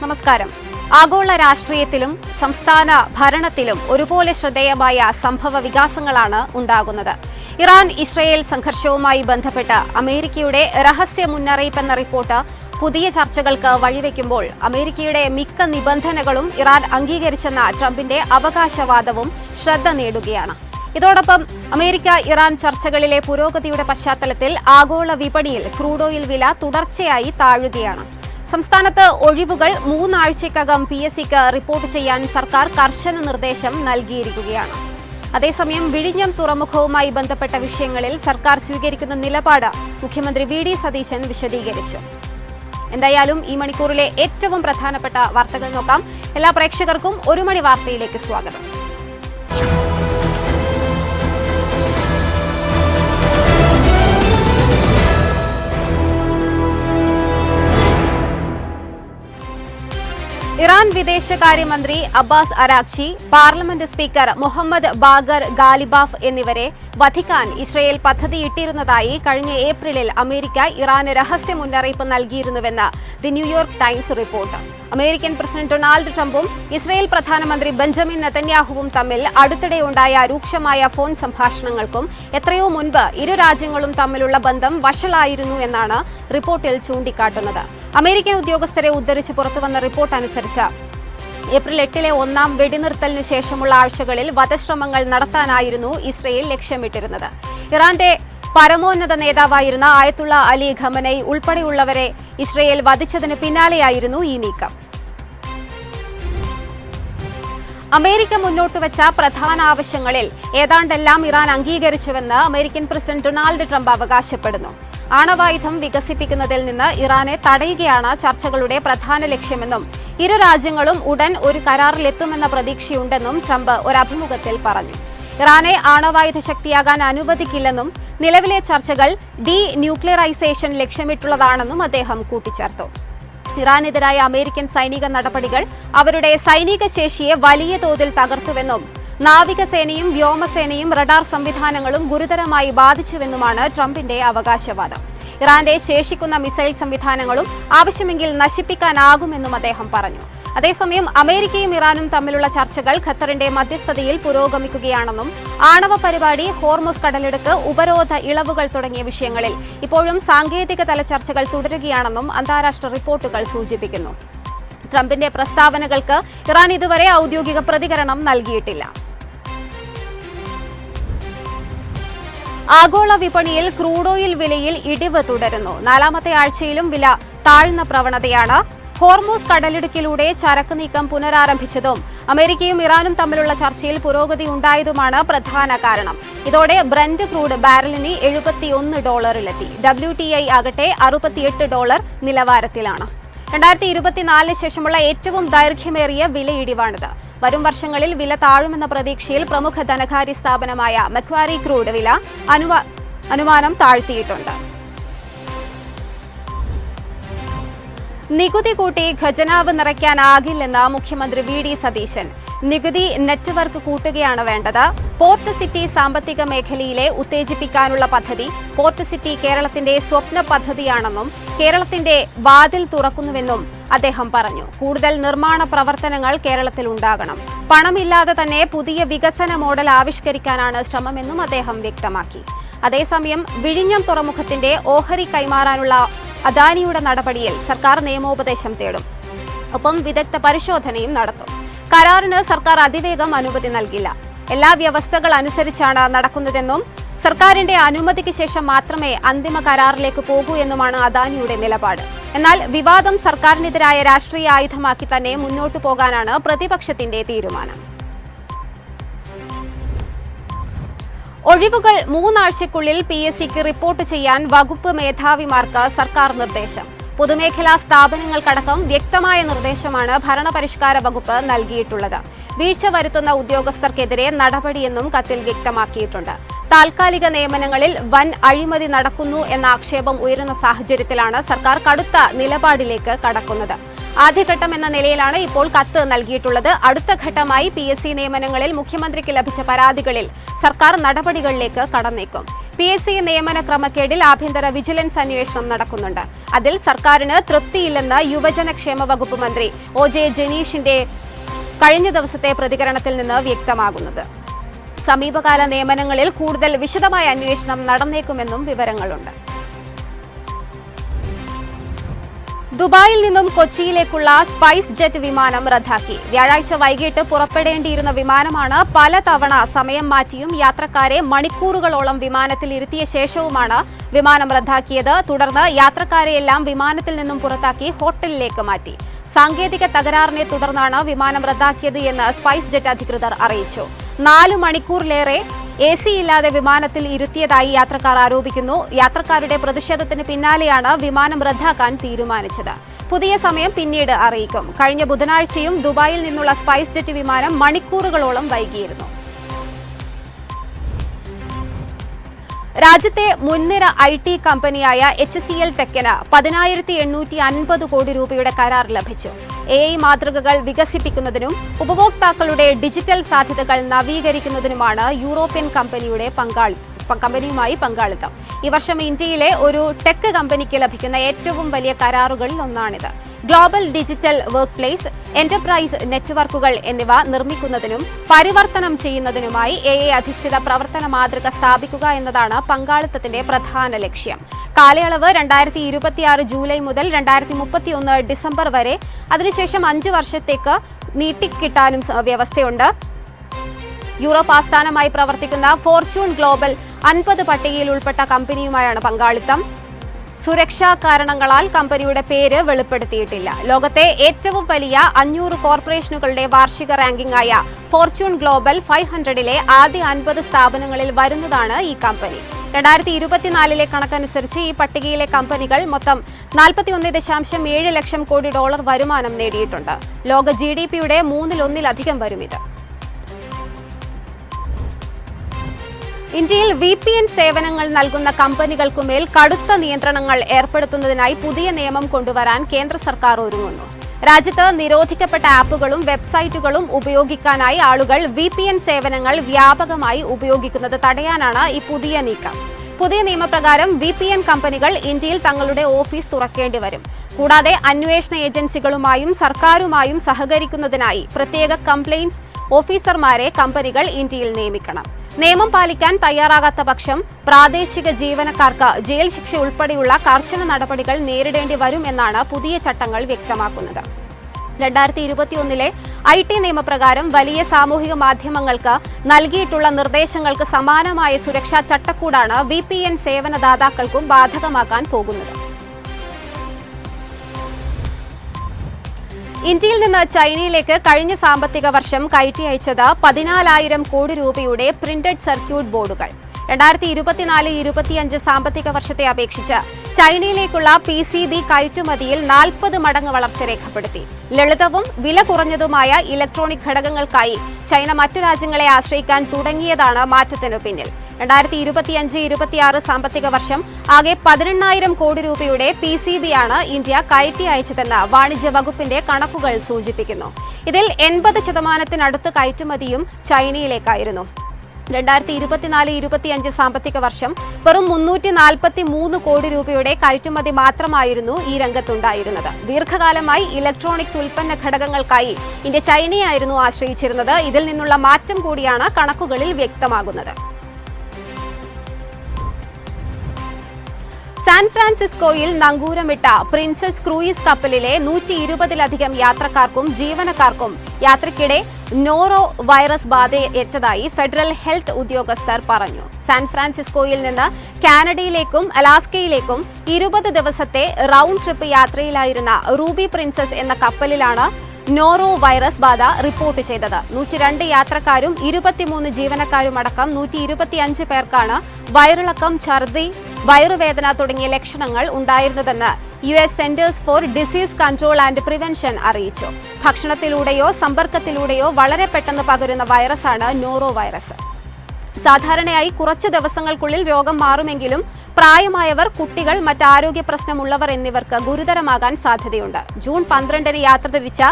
നമസ്കാരം. ആഗോള രാഷ്ട്രീയത്തിലും സംസ്ഥാന ഭരണത്തിലും ഒരുപോലെ ശ്രദ്ധേയമായ സംഭവ വികാസങ്ങളാണ് ഉണ്ടാകുന്നത്. ഇറാൻ ഇസ്രയേൽ സംഘർഷവുമായി ബന്ധപ്പെട്ട് അമേരിക്കയുടെ രഹസ്യ മുന്നറിയിപ്പെന്ന റിപ്പോർട്ട് പുതിയ ചർച്ചകൾക്ക് വഴിവെക്കുമ്പോൾ അമേരിക്കയുടെ മിക്ക നിബന്ധനകളും ഇറാൻ അംഗീകരിച്ചെന്ന ട്രംപിന്റെ അവകാശവാദവും ശ്രദ്ധ നേടുകയാണ്. ഇതോടൊപ്പം അമേരിക്ക ഇറാൻ ചർച്ചകളിലെ പുരോഗതിയുടെ പശ്ചാത്തലത്തിൽ ആഗോള വിപണിയിൽ ക്രൂഡ് ഓയിൽ വില തുടർച്ചയായി താഴുകയാണ്. സംസ്ഥാനത്ത് ഒഴിവുകൾ 3 ആഴ്ചയ്ക്കകം PSCക്ക് റിപ്പോർട്ട് ചെയ്യാൻ സർക്കാർ കർശന നിർദ്ദേശം നൽകിയിരിക്കുകയാണ്. അതേസമയം വിഴിഞ്ഞം തുറമുഖവുമായി ബന്ധപ്പെട്ട വിഷയങ്ങളിൽ സർക്കാർ സ്വീകരിക്കുന്ന നിലപാട് മുഖ്യമന്ത്രി VD സതീശൻ വിശദീകരിച്ചു. എന്തായാലും ഈ മണിക്കൂറിലെ ഏറ്റവും പ്രധാനപ്പെട്ട വാർത്തകൾ നോക്കാം. എല്ലാ പ്രേക്ഷകർക്കും ഒരു മണി വാർത്തയിലേക്ക് സ്വാഗതം. ഇറാൻ വിദേശകാര്യമന്ത്രി Abbas Araghchi, parliament speaker Mohammad Bagher Ghalibaf എന്നിവരെ വധിക്കാൻ ഇസ്രയേൽ പദ്ധതിയിട്ടിരുന്നതായി കഴിഞ്ഞ ഏപ്രിലിൽ അമേരിക്ക ഇറാന് രഹസ്യ മുന്നറിയിപ്പ് നൽകിയിരുന്നുവെന്ന് the New York Times report. American president Donald ട്രംപും ഇസ്രയേൽ പ്രധാനമന്ത്രി ബെഞ്ചമിൻ നെതന്യാഹുവും തമ്മിൽ അടുത്തിടെയുണ്ടായ രൂക്ഷമായ ഫോൺ സംഭാഷണങ്ങൾക്കും എത്രയോ മുൻപ് ഇരു രാജ്യങ്ങളും തമ്മിലുള്ള ബന്ധം വഷളായിരുന്നു എന്നാണ് റിപ്പോർട്ടിൽ ചൂണ്ടിക്കാട്ടുന്നത്. അമേരിക്കൻ ഉദ്യോഗസ്ഥരെ ഉദ്ധരിച്ച് പുറത്തുവന്ന റിപ്പോർട്ട് അനുസരിച്ച് ഏപ്രിൽ 8 ഒന്നാം വെടിനിർത്തലിനു ശേഷമുള്ള ആഴ്ചകളിൽ വധശ്രമങ്ങൾ നടത്താനായിരുന്നു ഇസ്രയേൽ ലക്ഷ്യമിട്ടിരുന്നത്. ഇറാന്റെ പരമോന്നത നേതാവായിരുന്ന ആയത്തുള്ള അലി ഖമനൈ ഉൾപ്പെടെയുള്ളവരെ ഇസ്രയേൽ വധിച്ചതിന് പിന്നാലെയായിരുന്നു ഈ നീക്കം. അമേരിക്ക മുന്നോട്ടുവച്ച പ്രധാന ആവശ്യങ്ങളിൽ ഏതാണ്ടെല്ലാം ഇറാൻ അംഗീകരിച്ചുവെന്ന് അമേരിക്കൻ പ്രസിഡന്റ് ഡൊണാൾഡ് ട്രംപ് അവകാശപ്പെടുന്നു. ആണവായുധം വികസിപ്പിക്കുന്നതിൽ നിന്ന് ഇറാനെ തടയുകയാണ് ചർച്ചകളുടെ പ്രധാന ലക്ഷ്യമെന്നും ഇരു രാജ്യങ്ങളും ഉടൻ ഒരു കരാറിലെത്തുമെന്ന പ്രതീക്ഷയുണ്ടെന്നും ട്രംപ് ഒരു അഭിമുഖത്തിൽ പറഞ്ഞു. ഇറാനെ ആണവായുധ ശക്തിയാകാൻ അനുവദിക്കില്ലെന്നും നിലവിലെ ചർച്ചകൾ ന്യൂക്ലിയറൈസേഷൻ ലക്ഷ്യമിട്ടുള്ളതാണെന്നും അദ്ദേഹം കൂട്ടിച്ചേർത്തു. ഇറാനെതിരായ അമേരിക്കൻ സൈനിക നടപടികൾ അവരുടെ സൈനിക ശേഷിയെ വലിയ തോതിൽ തകർത്തുവെന്നും നാവികസേനയും വ്യോമസേനയും റഡാർ സംവിധാനങ്ങളും ഗുരുതരമായി ബാധിച്ചുവെന്നുമാണ് ട്രംപിന്റെ അവകാശവാദം. ഇറാന്റെ ശേഷിക്കുന്ന മിസൈൽ സംവിധാനങ്ങളും ആവശ്യമെങ്കിൽ നശിപ്പിക്കാനാകുമെന്നും അദ്ദേഹം പറഞ്ഞു. അതേസമയം അമേരിക്കയും ഇറാനും തമ്മിലുള്ള ചർച്ചകൾ ഖത്തറിന്റെ മധ്യസ്ഥതയിൽ പുരോഗമിക്കുകയാണെന്നും ആണവ പരിപാടി, ഹോർമുസ് കടലിടുക്ക്, ഉപരോധ ഇളവുകൾ തുടങ്ങിയ വിഷയങ്ങളിൽ ഇപ്പോഴും സാങ്കേതിക തല ചർച്ചകൾ തുടരുകയാണെന്നും അന്താരാഷ്ട്ര റിപ്പോർട്ടുകൾ സൂചിപ്പിക്കുന്നു. ട്രംപിന്റെ പ്രസ്താവനകൾക്ക് ഇറാൻ ഇതുവരെ ഔദ്യോഗിക പ്രതികരണം നൽകിയിട്ടില്ല. ആഗോള വിപണിയിൽ ക്രൂഡ് ഓയിൽ വിലയിൽ ഇടിവ് തുടരുന്നു. 4ാമത്തെ ആഴ്ചയിലും വില താഴ്ന്ന പ്രവണതയാണ്. ഹോർമുസ് കടലിടുക്കിലൂടെ ചരക്ക് നീക്കം പുനരാരംഭിച്ചതും അമേരിക്കയും ഇറാനും തമ്മിലുള്ള ചർച്ചയിൽ പുരോഗതി ഉണ്ടായതുമാണ് പ്രധാന കാരണം. ഇതോടെ ബ്രന്റ് ക്രൂഡ് ബാരലിന് $71 WTI ആകട്ടെ $68 നിലവാരത്തിലാണ്. 2024 ശേഷമുള്ള ഏറ്റവും ദൈർഘ്യമേറിയ വിലയിടിവാണിത്. വരും വർഷങ്ങളിൽ വില താഴുമെന്ന പ്രതീക്ഷയിൽ പ്രമുഖ ധനകാര്യ സ്ഥാപനമായ മക്വാരി ക്രൂഡ് വില അനുമാനം താഴ്ത്തിയിട്ടുണ്ട്. നികുതി കൂട്ടി ഖജനാവ് നിറയ്ക്കാനാകില്ലെന്ന് മുഖ്യമന്ത്രി VD സതീശൻ. നികുതി നെറ്റ്വർക്ക് കൂട്ടുകയാണ് വേണ്ടത്. പോർട്ട് സിറ്റി സാമ്പത്തിക മേഖലയിലെ ഉത്തേജിപ്പിക്കാനുള്ള പദ്ധതി പോർട്ട് സിറ്റി കേരളത്തിന്റെ സ്വപ്ന പദ്ധതിയാണെന്നും കേരളത്തിന്റെ വാതിൽ തുറക്കുന്നുവെന്നും അദ്ദേഹം പറഞ്ഞു. കൂടുതൽ നിർമ്മാണ പ്രവർത്തനങ്ങൾ കേരളത്തിൽ ഉണ്ടാകണം. പണമില്ലാതെ തന്നെ പുതിയ വികസന മോഡൽ ആവിഷ്കരിക്കാനാണ് ശ്രമമെന്നും അദ്ദേഹം വ്യക്തമാക്കി. അതേസമയം വിഴിഞ്ഞം തുറമുഖത്തിന്റെ ഓഹരി കൈമാറാനുള്ള അദാനിയുടെ നടപടിയിൽ സർക്കാർ നിയമോപദേശം തേടും. ഒപ്പം വിദഗ്ധ പരിശോധനയും നടത്തും. കരാറിന് സർക്കാർ അതിവേഗം അനുമതി നൽകില്ല. എല്ലാ വ്യവസ്ഥകൾ അനുസരിച്ചാണ് നടക്കുന്നതെന്നും സർക്കാരിന്റെ അനുമതിക്ക് ശേഷം മാത്രമേ അന്തിമ കരാറിലേക്ക് പോകൂ എന്നുമാണ് അദാനിയുടെ നിലപാട്. എന്നാൽ വിവാദം സർക്കാരിനെതിരായ രാഷ്ട്രീയ ആയുധമാക്കി തന്നെ മുന്നോട്ടു പോകാനാണ് പ്രതിപക്ഷത്തിന്റെ തീരുമാനം. ഒഴിവുകൾ 3 ആഴ്ചയ്ക്കുള്ളിൽ PSCക്ക് റിപ്പോർട്ട് ചെയ്യാൻ വകുപ്പ് മേധാവിമാർക്ക് സർക്കാർ നിർദ്ദേശം. പൊതുമേഖലാ സ്ഥാപനങ്ങൾക്കടക്കം വ്യക്തമായ നിർദ്ദേശമാണ് ഭരണപരിഷ്കാര വകുപ്പ് നൽകിയിട്ടുള്ളത്. വീഴ്ച വരുത്തുന്ന ഉദ്യോഗസ്ഥർക്കെതിരെ നടപടിയെന്നും കത്തിൽ വ്യക്തമാക്കിയിട്ടുണ്ട്. താൽക്കാലിക നിയമനങ്ങളിൽ വൻ അഴിമതി നടക്കുന്നു എന്ന ആക്ഷേപം ഉയരുന്ന സാഹചര്യത്തിലാണ് സർക്കാർ കടുത്ത നിലപാടിലേക്ക് കടക്കുന്നത്. ആദ്യഘട്ടം എന്ന നിലയിലാണ് ഇപ്പോൾ കത്ത് നൽകിയിട്ടുള്ളത്. അടുത്ത ഘട്ടമായി PSC നിയമനങ്ങളിൽ മുഖ്യമന്ത്രിക്ക് ലഭിച്ച പരാതികളിൽ സർക്കാർ നടപടികളിലേക്ക് കടന്നേക്കും. PSC നിയമന ക്രമക്കേടിൽ ആഭ്യന്തര വിജിലൻസ് അന്വേഷണം നടക്കുന്നുണ്ട്. അതിൽ സർക്കാരിന് തൃപ്തിയില്ലെന്ന് യുവജനക്ഷേമ വകുപ്പ് മന്ത്രി OJ ജനീഷിന്റെ കഴിഞ്ഞ ദിവസത്തെ പ്രതികരണത്തിൽ നിന്ന് വ്യക്തമാകുന്നത്. സമീപകാല നിയമനങ്ങളിൽ കൂടുതൽ വിശദമായ അന്വേഷണം നടന്നേക്കുമെന്നും വിവരങ്ങളുണ്ട്. ദുബായിൽ നിന്നും കൊച്ചിയിലേക്കുള്ള സ്പൈസ് ജെറ്റ് വിമാനം റദ്ദാക്കി. വ്യാഴാഴ്ച വൈകിട്ട് പുറപ്പെടേണ്ടിയിരുന്ന വിമാനമാണ് പലതവണ സമയം മാറ്റിയും യാത്രക്കാരെ മണിക്കൂറുകളോളം വിമാനത്തിൽ ഇരുത്തിയ ശേഷവുമാണ് വിമാനം റദ്ദാക്കിയത്. തുടർന്ന് യാത്രക്കാരെയെല്ലാം വിമാനത്തിൽ നിന്നും പുറത്താക്കി ഹോട്ടലിലേക്ക് മാറ്റി. സാങ്കേതിക തകരാറിനെ തുടർന്നാണ് വിമാനം റദ്ദാക്കിയത് എന്ന് സ്പൈസ് ജെറ്റ് അധികൃതർ അറിയിച്ചു. 4 മണിക്കൂറിലേറെ AC ഇല്ലാതെ വിമാനത്തിൽ ഇരുത്തിയതായി യാത്രക്കാർ ആരോപിക്കുന്നു. യാത്രക്കാരുടെ പ്രതിഷേധത്തിന് പിന്നാലെയാണ് വിമാനം റദ്ദാക്കാൻ തീരുമാനിച്ചത്. പുതിയ സമയം പിന്നീട് അറിയിക്കും. കഴിഞ്ഞ ബുധനാഴ്ചയും ദുബായിൽ നിന്നുള്ള സ്പൈസ് ജെറ്റ് വിമാനം മണിക്കൂറുകളോളം വൈകിയിരുന്നു. രാജ്യത്തെ മുൻനിര IT കമ്പനിയായ HCL ടെക്കിന് 10,850 കോടി രൂപയുടെ കരാർ ലഭിച്ചു. AI മാതൃകകൾ വികസിപ്പിക്കുന്നതിനും ഉപഭോക്താക്കളുടെ ഡിജിറ്റൽ സാധ്യതകൾ നവീകരിക്കുന്നതിനുമാണ് യൂറോപ്യൻ കമ്പനിയുമായി പങ്കാളിത്തം. ഈ വർഷം ഇന്ത്യയിലെ ഒരു ടെക് കമ്പനിക്ക് ലഭിക്കുന്ന ഏറ്റവും വലിയ കരാറുകളിൽ ഒന്നാണിത്. Global digital work place, enterprise നെറ്റ്വർക്കുകൾ എന്നിവ നിർമ്മിക്കുന്നതിനും പരിവർത്തനം ചെയ്യുന്നതിനുമായി AI അധിഷ്ഠിത പ്രവർത്തന മാതൃക സ്ഥാപിക്കുക എന്നതാണ് പങ്കാളിത്തത്തിന്റെ പ്രധാന ലക്ഷ്യം. കാലയളവ് 2026 ജൂലൈ മുതൽ 2031 ഡിസംബർ വരെ, അതിനുശേഷം 5 വർഷത്തേക്ക് നീട്ടിക്കിട്ടാനും വ്യവസ്ഥയുണ്ട്. യൂറോപ്പ് ആസ്ഥാനമായി പ്രവർത്തിക്കുന്ന ഫോർച്യൂൺ ഗ്ലോബൽ 50 പട്ടികയിൽ ഉൾപ്പെട്ട കമ്പനിയുമായാണ് പങ്കാളിത്തം. സുരക്ഷാ കാരണങ്ങളാൽ കമ്പനിയുടെ പേര് വെളിപ്പെടുത്തിയിട്ടില്ല. ലോകത്തെ ഏറ്റവും വലിയ 500 കോർപ്പറേഷനുകളുടെ വാർഷിക റാങ്കിംഗ് ആയ ഫോർച്യൂൺ ഗ്ലോബൽ 500ലെ ആദ്യ 50 സ്ഥാപനങ്ങളിൽ വരുന്നതാണ് ഈ കമ്പനി. 2024 കണക്കനുസരിച്ച് ഈ പട്ടികയിലെ കമ്പനികൾ മൊത്തം 41.7 ലക്ഷം കോടി ഡോളർ വരുമാനം നേടിയിട്ടുണ്ട്. ലോക GDPയുടെ 1/3 വരും ഇത്. ഇന്ത്യയിൽ VPN സേവനങ്ങൾ നൽകുന്ന കമ്പനികൾക്കുമേൽ കടുത്ത നിയന്ത്രണങ്ങൾ ഏർപ്പെടുത്തുന്നതിനായി പുതിയ നിയമം കൊണ്ടുവരാൻ കേന്ദ്ര സർക്കാർ ഒരുങ്ങുന്നു. രാജ്യത്ത് നിരോധിക്കപ്പെട്ട ആപ്പുകളും വെബ്സൈറ്റുകളും ഉപയോഗിക്കാനായി ആളുകൾ VPN സേവനങ്ങൾ വ്യാപകമായി ഉപയോഗിക്കുന്നത് തടയാനാണ് ഈ പുതിയ നീക്കം. പുതിയ നിയമപ്രകാരം VPN കമ്പനികൾ ഇന്ത്യയിൽ തങ്ങളുടെ ഓഫീസ് തുറക്കേണ്ടി വരും. കൂടാതെ അന്വേഷണ ഏജൻസികളുമായും സർക്കാരുമായും സഹകരിക്കുന്നതിനായി പ്രത്യേക കംപ്ലയിന്റ്സ് ഓഫീസർമാരെ കമ്പനികൾ ഇന്ത്യയിൽ നിയമിക്കണം. നിയമം പാലിക്കാൻ തയ്യാറാകാത്ത പക്ഷം പ്രാദേശിക ജീവനക്കാർക്ക് ജയിൽ ശിക്ഷ ഉൾപ്പെടെയുള്ള കർശന നടപടികൾ നേരിടേണ്ടി വരും എന്നാണ് പുതിയ ചട്ടങ്ങൾ വ്യക്തമാക്കുന്നത്. 2021 IT നിയമപ്രകാരം വലിയ സാമൂഹിക മാധ്യമങ്ങൾക്ക് നൽകിയിട്ടുള്ള നിർദ്ദേശങ്ങൾക്ക് സമാനമായ സുരക്ഷാ ചട്ടക്കൂടാണ് VPN സേവനദാതാക്കൾക്കും ബാധകമാക്കാൻ പോകുന്നത്. ഇന്ത്യയിൽ നിന്ന് ചൈനയിലേക്ക് കഴിഞ്ഞ സാമ്പത്തിക വർഷം കയറ്റി അയച്ചത് 14,000 കോടി രൂപയുടെ പ്രിന്റഡ് സർക്യൂട്ട് ബോർഡുകൾ. 2024-25 സാമ്പത്തിക വർഷത്തെ അപേക്ഷിച്ച് ചൈനയിലേക്കുള്ള PCB കയറ്റുമതിയിൽ 40 മടങ്ങ് വളർച്ച രേഖപ്പെടുത്തി. ലളിതവും വില കുറഞ്ഞതുമായ ഇലക്ട്രോണിക് ഘടകങ്ങൾക്കായി ചൈന മറ്റു രാജ്യങ്ങളെ ആശ്രയിക്കാൻ തുടങ്ങിയതാണ് മാറ്റത്തിനു പിന്നിൽ. 2025-26 സാമ്പത്തിക വർഷം ആകെ 18,000 കോടി രൂപയുടെ PCBയാണ് ഇന്ത്യ കയറ്റി അയച്ചതെന്ന് വാണിജ്യ വകുപ്പിന്റെ കണക്കുകൾ സൂചിപ്പിക്കുന്നു. ഇതിൽ 80% കയറ്റുമതിയും ചൈനയിലേക്കായിരുന്നു. 2024-25 സാമ്പത്തിക വർഷം വെറും 343 കോടി രൂപയുടെ കയറ്റുമതി മാത്രമായിരുന്നു ഈ രംഗത്തുണ്ടായിരുന്നത്. ദീർഘകാലമായി ഇലക്ട്രോണിക്സ് ഉൽപ്പന്ന ഘടകങ്ങൾക്കായി ഇന്ത്യ ചൈനയായിരുന്നു ആശ്രയിച്ചിരുന്നത്. ഇതിൽ നിന്നുള്ള മാറ്റം കൂടിയാണ് കണക്കുകളിൽ വ്യക്തമാകുന്നത്. സാൻ ഫ്രാൻസിസ്കോയിൽ നങ്കൂരമിട്ട പ്രിൻസസ് ക്രൂയിസ് കപ്പലിലെ 120-ലധികം യാത്രക്കാർക്കും ജീവനക്കാർക്കും യാത്രയ്ക്കിടെ നോറോ വൈറസ് ബാധയേറ്റതായി ഫെഡറൽ ഹെൽത്ത് ഉദ്യോഗസ്ഥർ പറഞ്ഞു. സാൻ ഫ്രാൻസിസ്കോയിൽ നിന്ന് കാനഡയിലേക്കും അലാസ്കയിലേക്കും 20 ദിവസത്തെ റൗണ്ട് ട്രിപ്പ് യാത്രയിലായിരുന്ന റൂബി പ്രിൻസസ് എന്ന കപ്പലിലാണ് നോറോ വൈറസ് ബാധ റിപ്പോർട്ട് ചെയ്തത്. 102 യാത്രക്കാരും 23 ജീവനക്കാരുമടക്കം 125 പേർക്കാണ് വയറിളക്കം, ഛർദി, വയറുവേദന തുടങ്ങിയ ലക്ഷണങ്ങൾ ഉണ്ടായിരുന്നതെന്ന് US centres four disease control and prevention അറിയിച്ചു. ഭക്ഷണത്തിലൂടെയോ സമ്പർക്കത്തിലൂടെയോ വളരെ പെട്ടെന്ന് പകരുന്ന വൈറസാണ് നോറോ വൈറസ്. സാധാരണയായി കുറച്ച് ദിവസങ്ങൾക്കുള്ളിൽ രോഗം മാറുമെങ്കിലും പ്രായമായവർ, കുട്ടികൾ, മറ്റാരോഗ്യ പ്രശ്നമുള്ളവർ എന്നിവർക്ക് ഗുരുതരമാകാൻ സാധ്യതയുണ്ട്. ജൂൺ 12 യാത്ര തിരിച്ച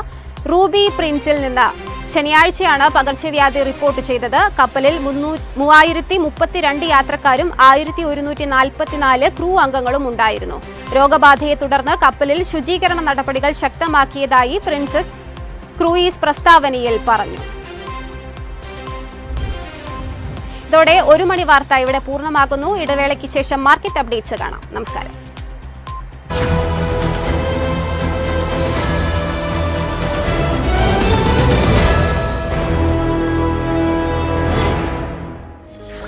റൂബി പ്രിൻസിൽ നിന്ന് ശനിയാഴ്ചയാണ് പകർച്ചവ്യാധി റിപ്പോർട്ട് ചെയ്തത്. കപ്പലിൽ 3032 യാത്രക്കാരും 1144 ക്രൂ അംഗങ്ങളും ഉണ്ടായിരുന്നു. രോഗബാധയെ തുടർന്ന് കപ്പലിൽ ശുചീകരണ നടപടികൾ ശക്തമാക്കിയതായി പ്രിൻസസ് ക്രൂയിസ് പ്രസ്താവനയിൽ പറഞ്ഞു. ഇതോടെ 1 മണി വാർത്ത ഇവിടെ പൂർണ്ണമാകുന്നു. ഇടവേളയ്ക്ക് ശേഷം മാർക്കറ്റ് അപ്ഡേറ്റ്സ് കാണാം. നമസ്കാരം.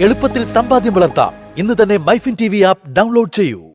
എളുപ്പത്തിൽ സമ്പാദ്യം വളർത്താം. ഇന്ന് തന്നെ മൈഫിൻ TV ആപ്പ് ഡൗൺലോഡ് ചെയ്യൂ.